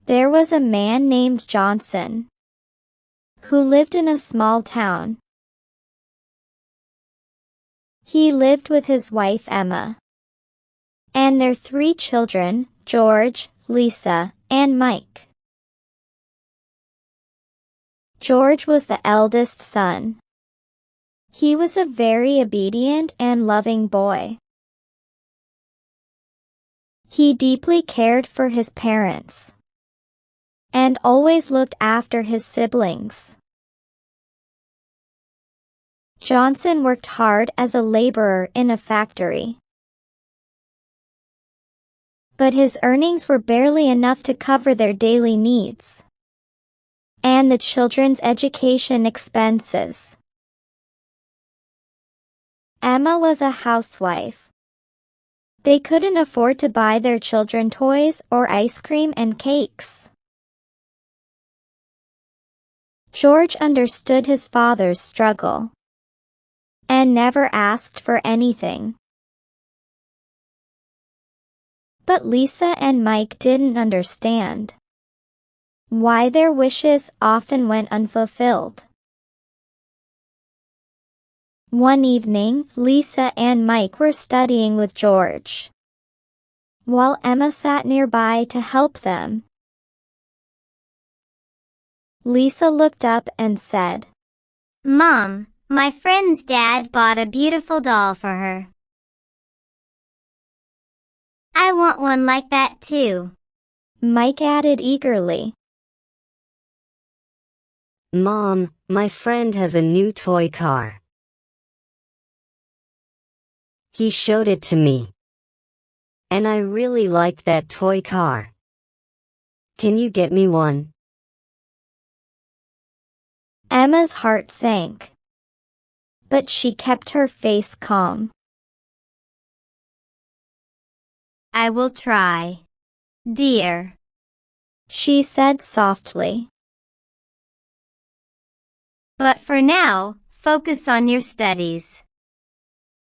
There was a man named Johnson who lived in a small town. He lived with his wife Emma and their 3 children, George, Lisa, and Mike. George was the eldest son. He was a very obedient and loving boy. He deeply cared for his parents and always looked after his siblings. Johnson worked hard as a laborer in a factory, but his earnings were barely enough to cover their daily needs and the children's education expenses. Emma was a housewife. They couldn't afford to buy their children toys or ice cream and cakes. George understood his father's struggle and never asked for anything. But Lisa and Mike didn't understand why their wishes often went unfulfilled. One evening, Lisa and Mike were studying with George, while Emma sat nearby to help them. Lisa looked up and said, "Mom, my friend's dad bought a beautiful doll for her. I want one like that too." Mike added eagerly, "Mom, my friend has a new toy car. He showed it to me, and I really like that toy car. Can you get me one?" Emma's heart sank, but she kept her face calm. "I will try, dear," she said softly. "But for now, focus on your studies.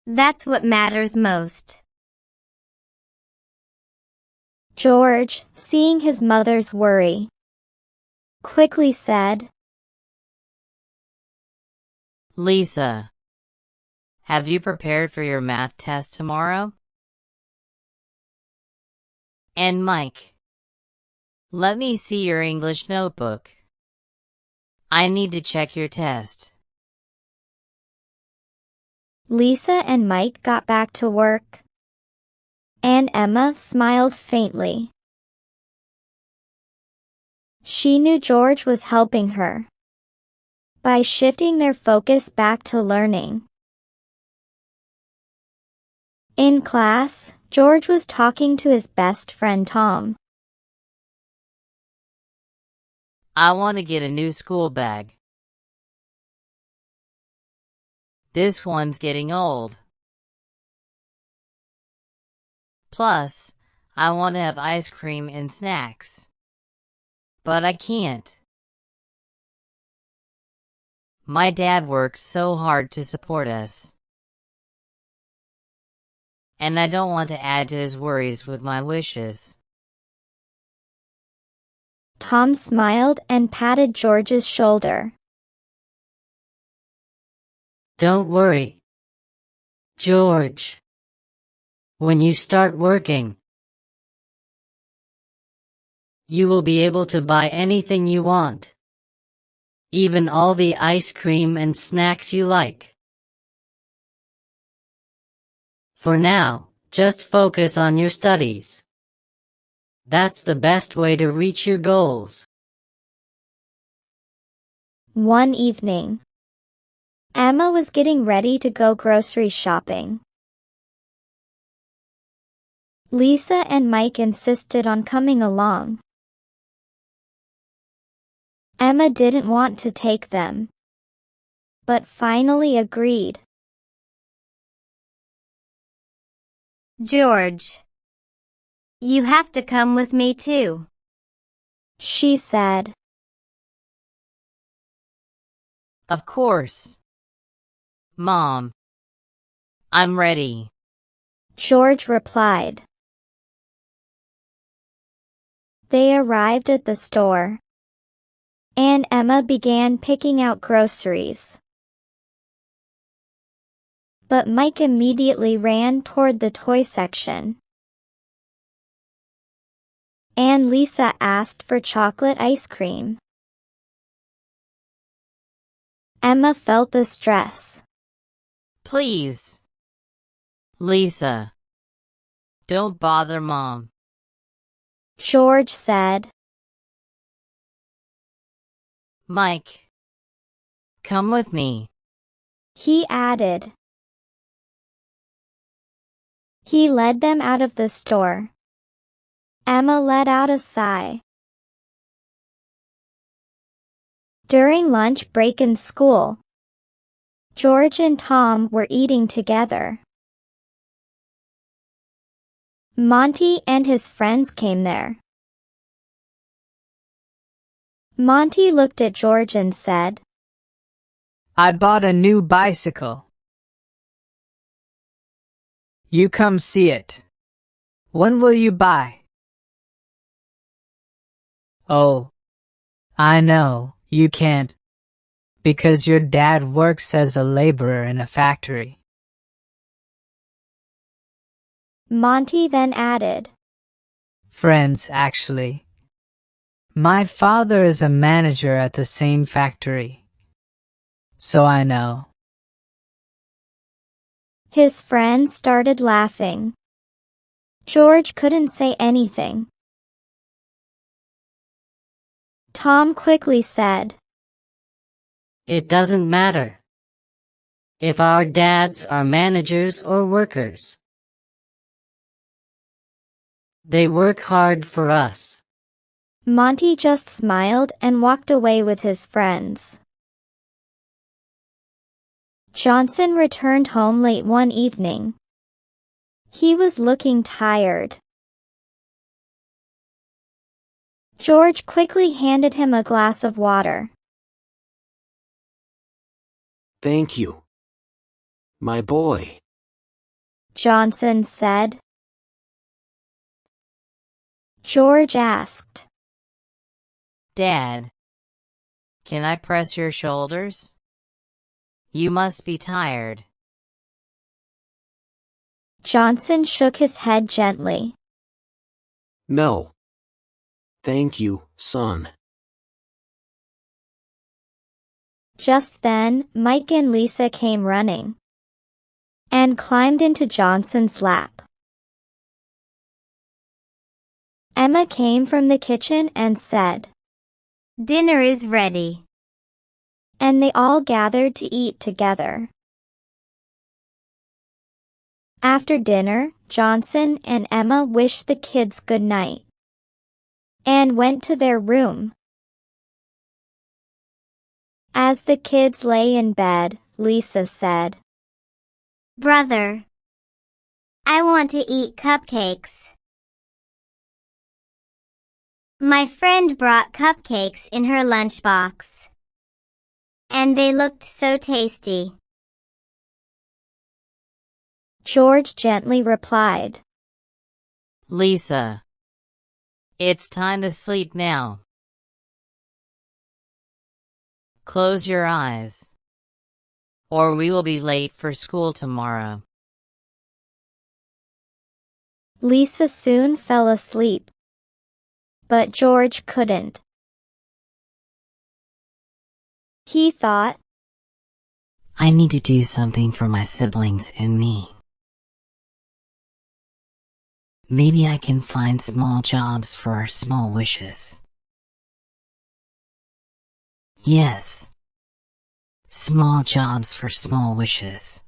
That's what matters most." George, seeing his mother's worry, quickly said, "Lisa, have you prepared for your math test tomorrow? And Mike, let me see your English notebook. I need to check your test." Lisa and Mike got back to work, and Emma smiled faintly. She knew George was helping her by shifting their focus back to learning. In class, George was talking to his best friend Tom. "I want to get a new school bag. This one's getting old. Plus, I want to have ice cream and snacks. But I can't. My dad works so hard to support us. And I don't want to add to his worries with my wishes." Tom smiled and patted George's shoulder. "Don't worry, George. When you start working, you will be able to buy anything you want, even all the ice cream and snacks you like. For now, just focus on your studies. That's the best way to reach your goals." One evening, Emma was getting ready to go grocery shopping. Lisa and Mike insisted on coming along. Emma didn't want to take them, but finally agreed. "George, you have to come with me too," she said. "Of course. Mom, I'm ready," George replied. They arrived at the store, and Emma began picking out groceries. But Mike immediately ran toward the toy section, and Lisa asked for chocolate ice cream. Emma felt the stress. Please, Lisa, don't bother Mom. George said. Mike, come with me. He added. He led them out of the store. Emma let out a sigh. During lunch break in school, George and Tom were eating together. Monty and his friends came there. Monty looked at George and said, I bought a new bicycle. You come see it. When will you buy? Oh, I know, you can't. Because your dad works as a laborer in a factory. Monty then added, Friends, actually. My father is a manager at the same factory. So I know. His friends started laughing. George couldn't say anything. Tom quickly said, It doesn't matter if our dads are managers or workers. They work hard for us. Monty just smiled and walked away with his friends. Johnson returned home late one evening. He was looking tired. George quickly handed him a glass of water. Thank you, my boy, Johnson said. George asked, Dad, can I press your shoulders? You must be tired. Johnson shook his head gently. No. Thank you, son. Just then, Mike and Lisa came running and climbed into Johnson's lap. Emma came from the kitchen and said, Dinner is ready. and they all gathered to eat together. After dinner, Johnson and Emma wished the kids good night and went to their room. As the kids lay in bed, Lisa said, Brother, I want to eat cupcakes. My friend brought cupcakes in her lunchbox, and they looked so tasty. George gently replied, Lisa, it's time to sleep now. Close your eyes, or we will be late for school tomorrow. Lisa soon fell asleep, but George couldn't. He thought, I need to do something for my siblings and me. Maybe I can find small jobs for our small wishes. Yes. Small jobs for small wishes.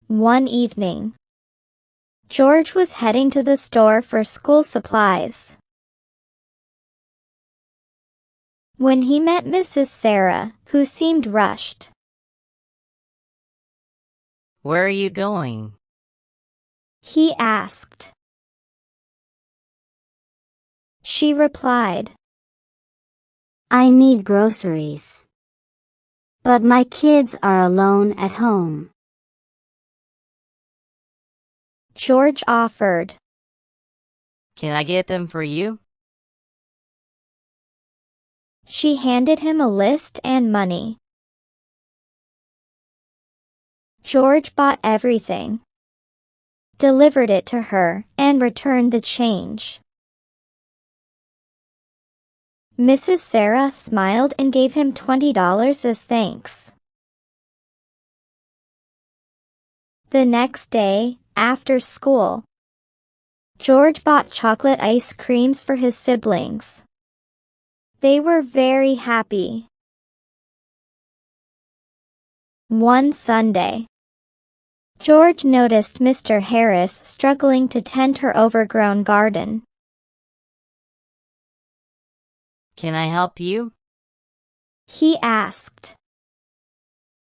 one evening, George was heading to the store for school supplies when he met Mrs. Sarah, who seemed rushed. Where are you going? He asked. She replied, I need groceries, but my kids are alone at home. George offered, Can I get them for you? She handed him a list and money. George bought everything, delivered it to her, and returned the change. Mrs. Sarah smiled and gave him $20 as thanks. The next day, after school, George bought chocolate ice creams for his siblings. They were very happy. One Sunday, George noticed Mr. Harris struggling to tend her overgrown garden. Can I help you? He asked.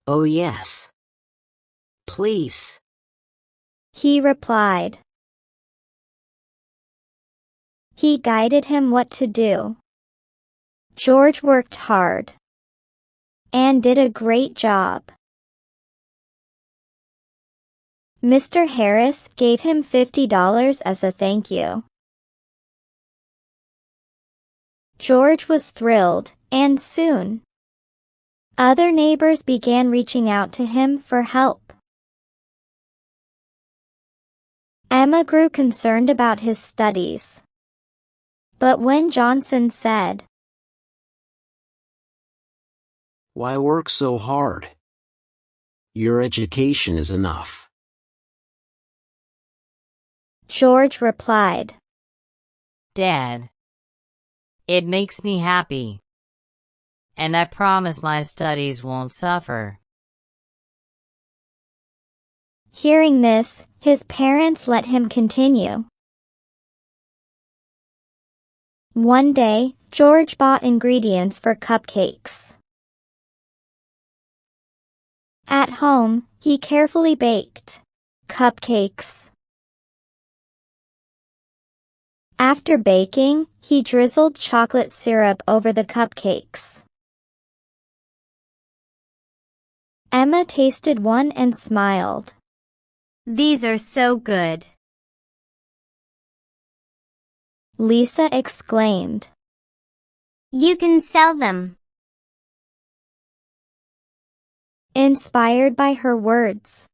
Oh yes. Please. He replied. He guided him what to do. George worked hard and did a great job. Mr. Harris gave him $50 as a thank you. George was thrilled, and soon, other neighbors began reaching out to him for help. Emma grew concerned about his studies. But when Johnson said, Why work so hard? Your education is enough. George replied, Dad, it makes me happy. And I promise my studies won't suffer. Hearing this, his parents let him continue. One day, George bought ingredients for cupcakes. At home, he carefully baked cupcakes. After baking, he drizzled chocolate syrup over the cupcakes. Emma tasted one and smiled. These are so good. Lisa exclaimed. You can sell them. Inspired by her words,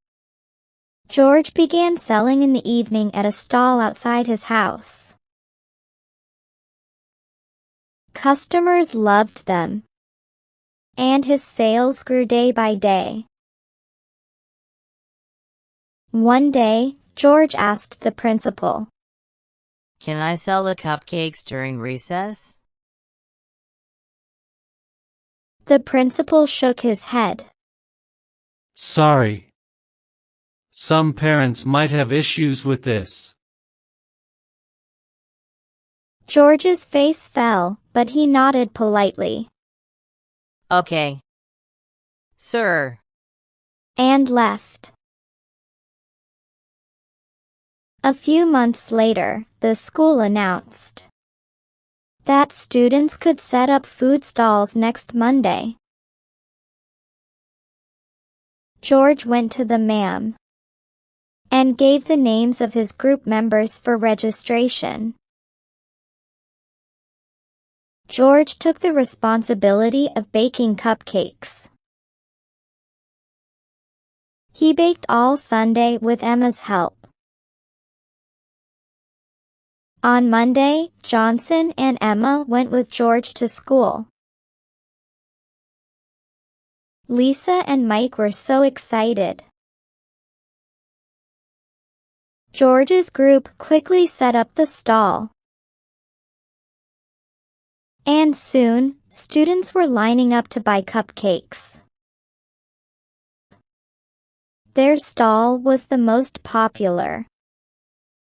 George began selling in the evening at a stall outside his house. Customers loved them, and his sales grew day by day. One day, George asked the principal, Can I sell the cupcakes during recess? The principal shook his head. Sorry. Some parents might have issues with this. George's face fell, but he nodded politely. Okay. Sir. And left. A few months later, the school announced that students could set up food stalls next Monday. George went to the ma'am and gave the names of his group members for registration. George took the responsibility of baking cupcakes. He baked all Sunday with Emma's help. On Monday, Johnson and Emma went with George to school. Lisa and Mike were so excited. George's group quickly set up the stall. And soon, students were lining up to buy cupcakes. Their stall was the most popular,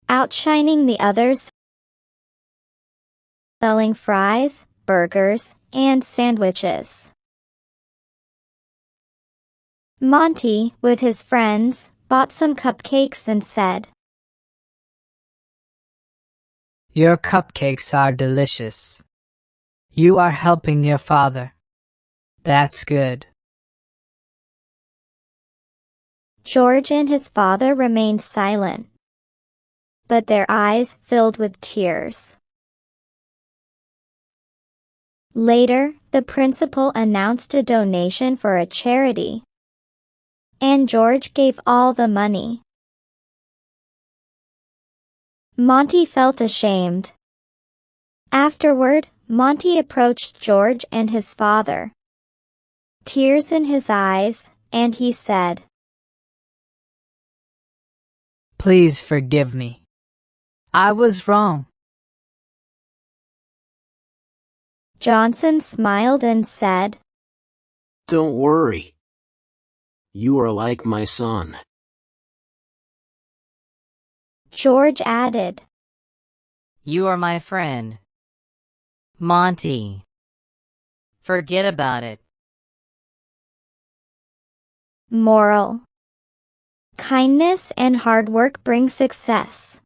outshining the others, selling fries, burgers, and sandwiches. Monty, with his friends, bought some cupcakes and said, Your cupcakes are delicious. You are helping your father. That's good. George and his father remained silent. but their eyes filled with tears. Later, the principal announced a donation for a charity, and George gave all the money. Monty felt ashamed. Afterward, Monty approached George and his father, tears in his eyes, and he said, "Please forgive me. I was wrong." Johnson smiled and said, Don't worry. You are like my son. George added, You are my friend. Monty. Forget about it. Moral: kindness and hard work bring success.